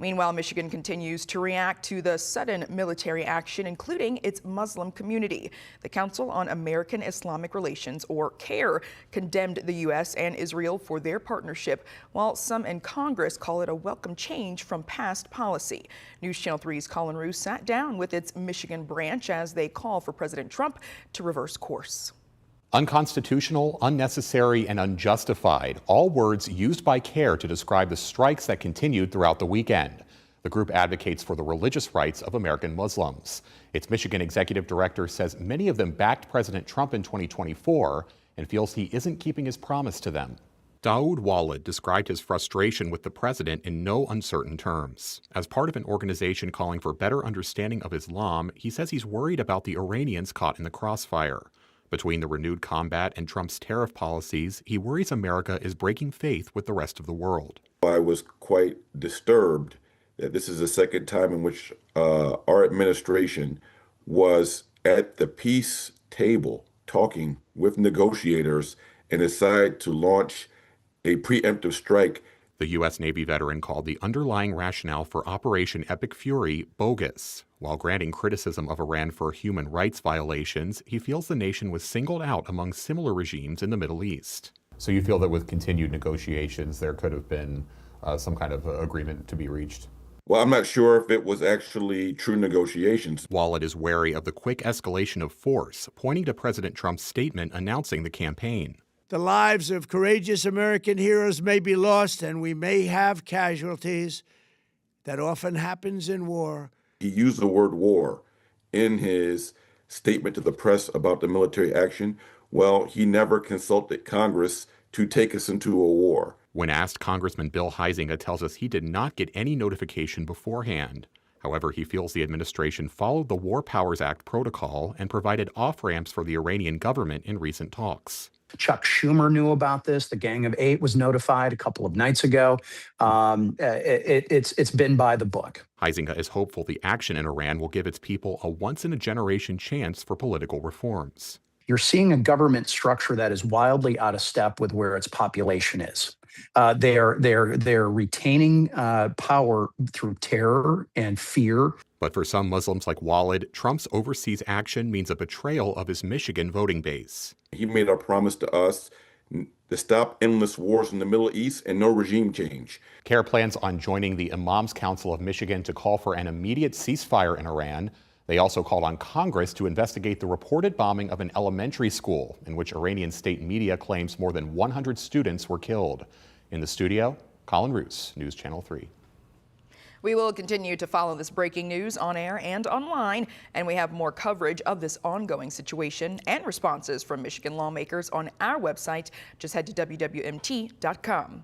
Meanwhile, Michigan continues to react to the sudden military action, including its Muslim community. The Council on American Islamic Relations, or CAIR, condemned the U.S. and Israel for their partnership, while some in Congress call it a welcome change from past policy. News Channel 3's Colin Roos sat down with its Michigan branch as they call for President Trump to reverse course. Unconstitutional, unnecessary, and unjustified, all words used by CAIR to describe the strikes that continued throughout the weekend. The group advocates for the religious rights of American Muslims. Its Michigan executive director says many of them backed President Trump in 2024 and feels he isn't keeping his promise to them. Daoud Walid described his frustration with the president in no uncertain terms. As part of an organization calling for better understanding of Islam, he says he's worried about the Iranians caught in the crossfire. Between the renewed combat and Trump's tariff policies, he worries America is breaking faith with the rest of the world. I was quite disturbed that this is the second time in which our administration was at the peace table talking with negotiators and decided to launch a preemptive strike. The U.S. Navy veteran called the underlying rationale for Operation Epic Fury bogus. While granting criticism of Iran for human rights violations, he feels the nation was singled out among similar regimes in the Middle East. So you feel that with continued negotiations, there could have been some kind of agreement to be reached? Well, I'm not sure if it was actually true negotiations. Walid is wary of the quick escalation of force, pointing to President Trump's statement announcing the campaign. The lives of courageous American heroes may be lost, and we may have casualties. That often happens in war. He used the word war in his statement to the press about the military action. Well, he never consulted Congress to take us into a war. When asked, Congressman Bill Huizenga tells us he did not get any notification beforehand. However, he feels the administration followed the War Powers Act protocol and provided off-ramps for the Iranian government in recent talks. Chuck Schumer knew about this. The Gang of Eight was notified a couple of nights ago. It's been by the book. Huizenga is hopeful the action in Iran will give its people a once-in-a-generation chance for political reforms. You're seeing a government structure that is wildly out of step with where its population is. They're retaining power through terror and fear. But for some Muslims like Walid, Trump's overseas action means a betrayal of his Michigan voting base. He made a promise to us to stop endless wars in the Middle East and no regime change. CAIR plans on joining the Imams Council of Michigan to call for an immediate ceasefire in Iran. They also called on Congress to investigate the reported bombing of an elementary school in which Iranian state media claims more than 100 students were killed. In the studio, Colin Roos, News Channel 3. We will continue to follow this breaking news on air and online, and we have more coverage of this ongoing situation and responses from Michigan lawmakers on our website. Just head to WWMT.com.